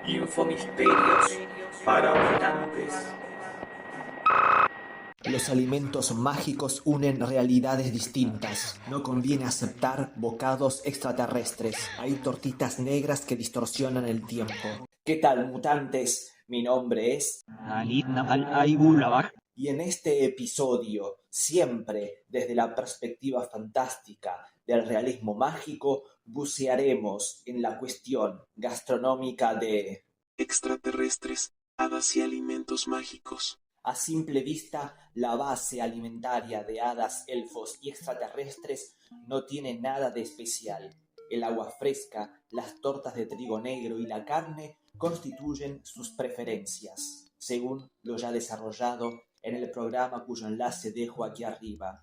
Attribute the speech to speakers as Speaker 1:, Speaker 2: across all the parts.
Speaker 1: Infomisterios para habitantes.
Speaker 2: Los alimentos mágicos unen realidades distintas. No conviene aceptar bocados extraterrestres. Hay tortitas negras que distorsionan el tiempo. ¿Qué tal, mutantes? Mi nombre es... Y en este episodio, siempre desde la perspectiva fantástica del realismo mágico, bucearemos en la cuestión gastronómica de...
Speaker 3: extraterrestres, hadas y alimentos mágicos.
Speaker 2: A simple vista, la base alimentaria de hadas, elfos y extraterrestres no tiene nada de especial. El agua fresca, las tortas de trigo negro y la carne constituyen sus preferencias, según lo ya desarrollado en el programa cuyo enlace dejo aquí arriba.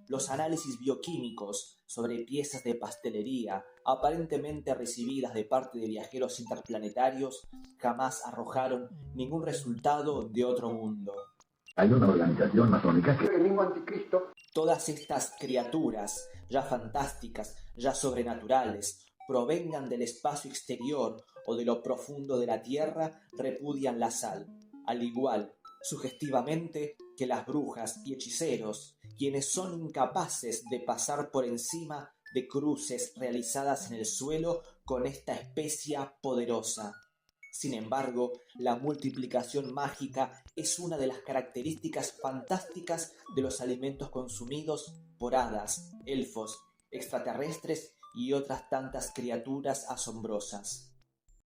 Speaker 2: Los análisis bioquímicos sobre piezas de pastelería aparentemente recibidas de parte de viajeros interplanetarios jamás arrojaron ningún resultado de otro mundo.
Speaker 4: Hay una organización masónica que...
Speaker 5: El mismo anticristo.
Speaker 2: Todas estas criaturas, ya fantásticas, ya sobrenaturales, provengan del espacio exterior o de lo profundo de la tierra, repudian la sal, al igual, sugestivamente, que las brujas y hechiceros, quienes son incapaces de pasar por encima de cruces realizadas en el suelo con esta especia poderosa. Sin embargo, la multiplicación mágica es una de las características fantásticas de los alimentos consumidos por hadas, elfos, extraterrestres y otras tantas criaturas asombrosas.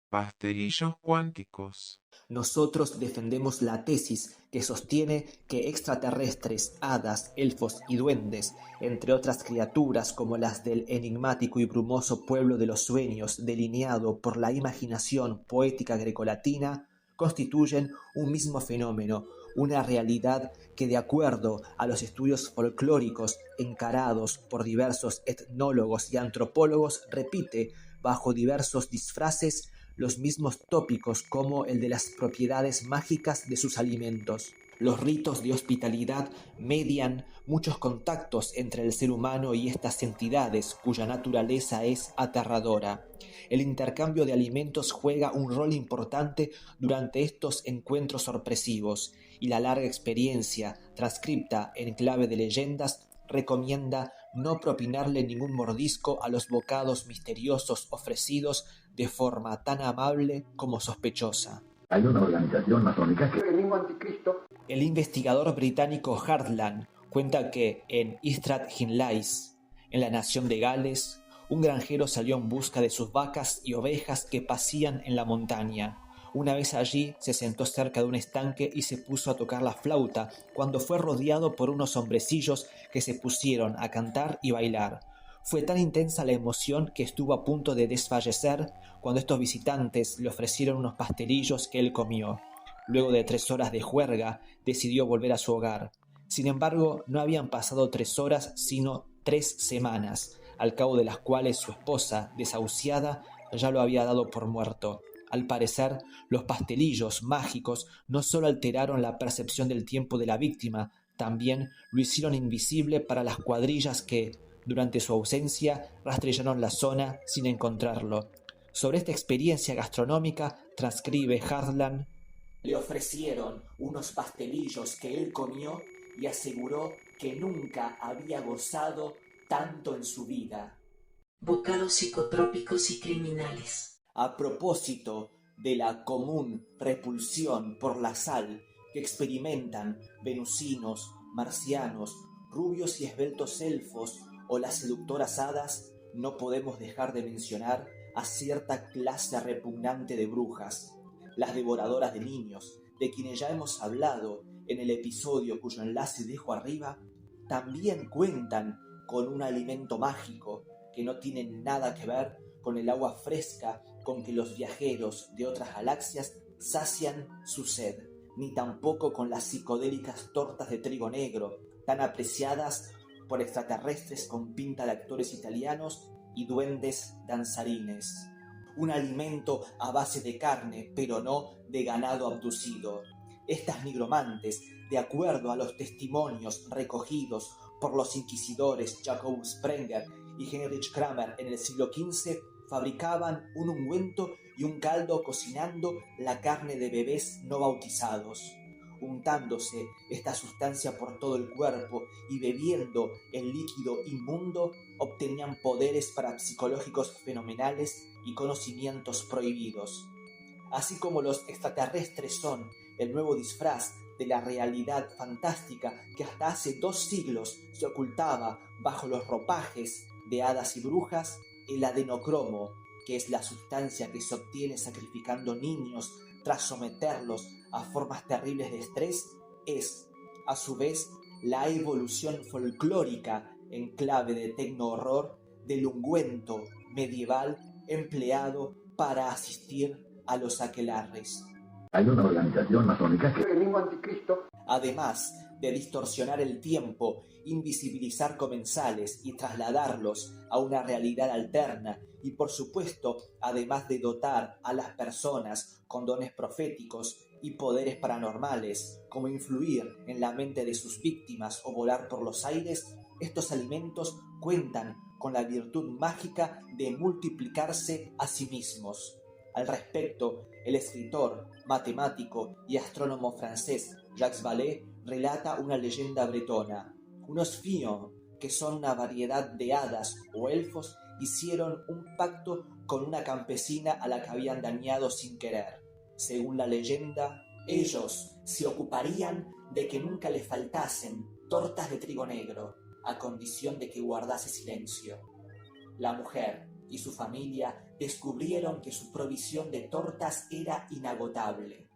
Speaker 3: Pastelillos cuánticos.
Speaker 2: Nosotros defendemos la tesis que sostiene que extraterrestres, hadas, elfos y duendes, entre otras criaturas como las del enigmático y brumoso pueblo de los sueños delineado por la imaginación poética grecolatina, constituyen un mismo fenómeno, una realidad que, de acuerdo a los estudios folclóricos encarados por diversos etnólogos y antropólogos, repite, bajo diversos disfraces, los mismos tópicos como el de las propiedades mágicas de sus alimentos. Los ritos de hospitalidad median muchos contactos entre el ser humano y estas entidades cuya naturaleza es aterradora. El intercambio de alimentos juega un rol importante durante estos encuentros sorpresivos, y la larga experiencia, transcripta en clave de leyendas, recomienda no propinarle ningún mordisco a los bocados misteriosos ofrecidos de forma tan amable como sospechosa.
Speaker 4: Hay una organización masónica que...
Speaker 5: El mismo anticristo.
Speaker 2: El investigador británico Hartland cuenta que en Strathclyde, en la nación de Gales, un granjero salió en busca de sus vacas y ovejas que pacían en la montaña. Una vez allí se sentó cerca de un estanque y se puso a tocar la flauta cuando fue rodeado por unos hombrecillos que se pusieron a cantar y bailar. Fue tan intensa la emoción que estuvo a punto de desfallecer cuando estos visitantes le ofrecieron unos pastelillos que él comió. Luego de 3 horas de juerga, decidió volver a su hogar. Sin embargo, no habían pasado 3 horas, sino 3 semanas, al cabo de las cuales su esposa, desahuciada, ya lo había dado por muerto. Al parecer, los pastelillos mágicos no solo alteraron la percepción del tiempo de la víctima, también lo hicieron invisible para las cuadrillas que, durante su ausencia, rastrearon la zona sin encontrarlo. Sobre esta experiencia gastronómica transcribe Hartland: le ofrecieron unos pastelillos que él comió y aseguró que nunca había gozado tanto en su vida.
Speaker 6: Bocados psicotrópicos y criminales.
Speaker 2: A propósito de la común repulsión por la sal que experimentan venusinos, marcianos, rubios y esbeltos elfos o las seductoras hadas, no podemos dejar de mencionar a cierta clase repugnante de brujas, las devoradoras de niños, de quienes ya hemos hablado en el episodio cuyo enlace dejo arriba. También cuentan con un alimento mágico que no tiene nada que ver con el agua fresca con que los viajeros de otras galaxias sacian su sed, ni tampoco con las psicodélicas tortas de trigo negro, tan apreciadas por extraterrestres con pinta de actores italianos y duendes danzarines. Un alimento a base de carne, pero no de ganado abducido. Estas nigromantes, de acuerdo a los testimonios recogidos por los inquisidores Jacob Sprenger y Heinrich Kramer en el siglo XV, fabricaban un ungüento y un caldo cocinando la carne de bebés no bautizados. Untándose esta sustancia por todo el cuerpo y bebiendo el líquido inmundo, obtenían poderes parapsicológicos fenomenales y conocimientos prohibidos. Así como los extraterrestres son el nuevo disfraz de la realidad fantástica que hasta hace 2 siglos se ocultaba bajo los ropajes de hadas y brujas, el adenocromo, que es la sustancia que se obtiene sacrificando niños tras someterlos a formas terribles de estrés, es, a su vez, la evolución folclórica en clave de tecno-horror del ungüento medieval empleado para asistir a los aquelarres.
Speaker 4: Hay una organización masónica que...
Speaker 5: El mismo anticristo.
Speaker 2: Además de distorsionar el tiempo, invisibilizar comensales y trasladarlos a una realidad alterna, y por supuesto, además de dotar a las personas con dones proféticos y poderes paranormales, como influir en la mente de sus víctimas o volar por los aires, estos alimentos cuentan con la virtud mágica de multiplicarse a sí mismos. Al respecto, el escritor, matemático y astrónomo francés Jacques Vallée relata una leyenda bretona. Unos fions, que son una variedad de hadas o elfos, hicieron un pacto con una campesina a la que habían dañado sin querer. Según la leyenda, ellos se ocuparían de que nunca le faltasen tortas de trigo negro, a condición de que guardase silencio. La mujer y su familia descubrieron que su provisión de tortas era inagotable.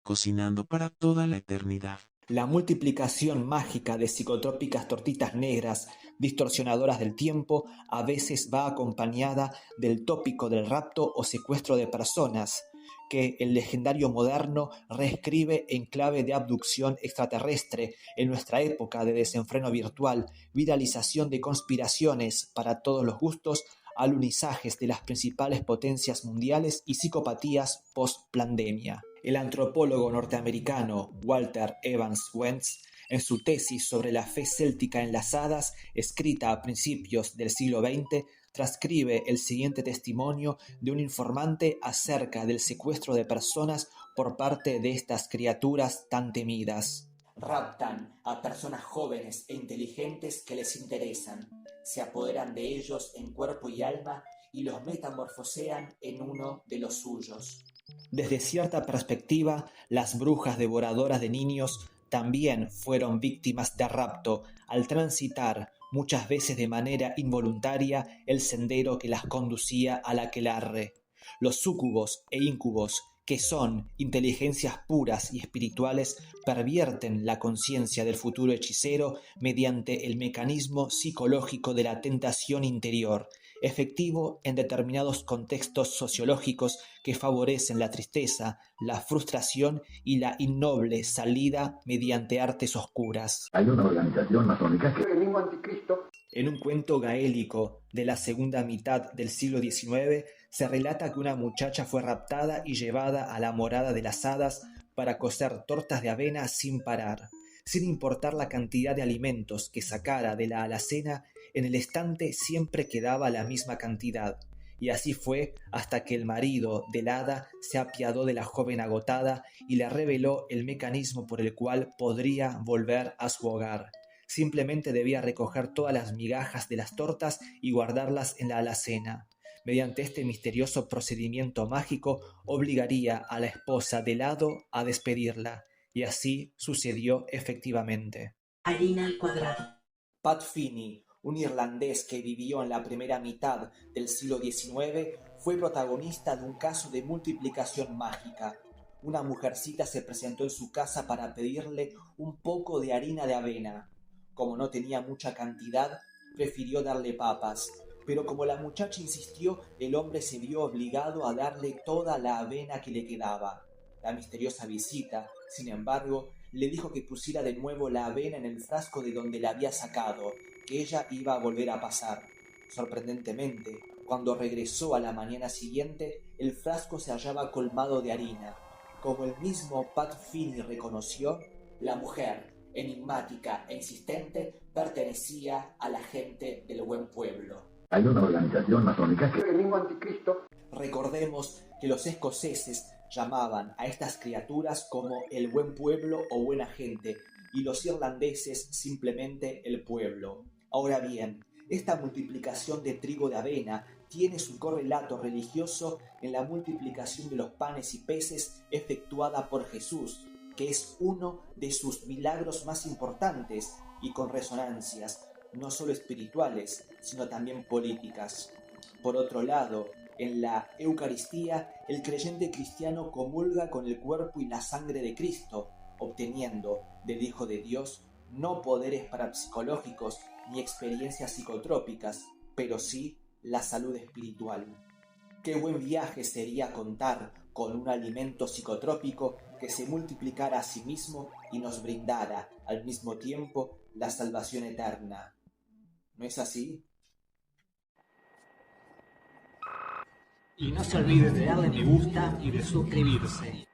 Speaker 3: Cocinando para toda la eternidad.
Speaker 2: La multiplicación mágica de psicotrópicas tortitas negras, distorsionadoras del tiempo, a veces va acompañada del tópico del rapto o secuestro de personas, que el legendario moderno reescribe en clave de abducción extraterrestre en nuestra época de desenfreno virtual, viralización de conspiraciones para todos los gustos, alunizajes de las principales potencias mundiales y psicopatías post-pandemia. El antropólogo norteamericano Walter Evans Wentz, en su tesis sobre la fe céltica en las hadas, escrita a principios del siglo XX, transcribe el siguiente testimonio de un informante acerca del secuestro de personas por parte de estas criaturas tan temidas. Raptan a personas jóvenes e inteligentes que les interesan, se apoderan de ellos en cuerpo y alma y los metamorfosean en uno de los suyos. Desde cierta perspectiva, las brujas devoradoras de niños también fueron víctimas de rapto al transitar, muchas veces de manera involuntaria, el sendero que las conducía al aquelarre. Los súcubos e íncubos, que son inteligencias puras y espirituales, pervierten la conciencia del futuro hechicero mediante el mecanismo psicológico de la tentación interior, efectivo en determinados contextos sociológicos que favorecen la tristeza, la frustración y la innoble salida mediante artes oscuras.
Speaker 4: Hay una organización masónica que...
Speaker 5: El mismo anticristo.
Speaker 2: En un cuento gaélico de la segunda mitad del siglo XIX se relata que una muchacha fue raptada y llevada a la morada de las hadas para cocer tortas de avena sin parar. Sin importar la cantidad de alimentos que sacara de la alacena, en el estante siempre quedaba la misma cantidad. Y así fue hasta que el marido del hada se apiadó de la joven agotada y le reveló el mecanismo por el cual podría volver a su hogar. Simplemente debía recoger todas las migajas de las tortas y guardarlas en la alacena. Mediante este misterioso procedimiento mágico obligaría a la esposa del hado a despedirla, y así sucedió efectivamente.
Speaker 6: Harina al cuadrado.
Speaker 2: Pat Finney, un irlandés que vivió en la primera mitad del siglo XIX, fue protagonista de un caso de multiplicación mágica. Una mujercita se presentó en su casa para pedirle un poco de harina de avena. Como no tenía mucha cantidad, prefirió darle papas, pero como la muchacha insistió, el hombre se vio obligado a darle toda la avena que le quedaba. La misteriosa visita, sin embargo, le dijo que pusiera de nuevo la avena en el frasco de donde la había sacado, que ella iba a volver a pasar. Sorprendentemente, cuando regresó a la mañana siguiente, el frasco se hallaba colmado de harina. Como el mismo Pat Finney reconoció, la mujer, enigmática e insistente, pertenecía a la gente del buen pueblo.
Speaker 4: Hay una organización masónica que
Speaker 5: el mismo anticristo,
Speaker 2: Recordemos que los escoceses llamaban a estas criaturas como el buen pueblo o buena gente, y los irlandeses simplemente el pueblo. Ahora bien, esta multiplicación de trigo de avena tiene su correlato religioso en la multiplicación de los panes y peces efectuada por Jesús, que es uno de sus milagros más importantes y con resonancias no solo espirituales, sino también políticas. Por otro lado, en la Eucaristía, el creyente cristiano comulga con el cuerpo y la sangre de Cristo, obteniendo del Hijo de Dios no poderes parapsicológicos ni experiencias psicotrópicas, pero sí la salud espiritual. Qué buen viaje sería contar con un alimento psicotrópico que se multiplicara a sí mismo y nos brindara al mismo tiempo la salvación eterna. ¿No es así?
Speaker 7: Y no se olviden de darle me gusta y de suscribirse.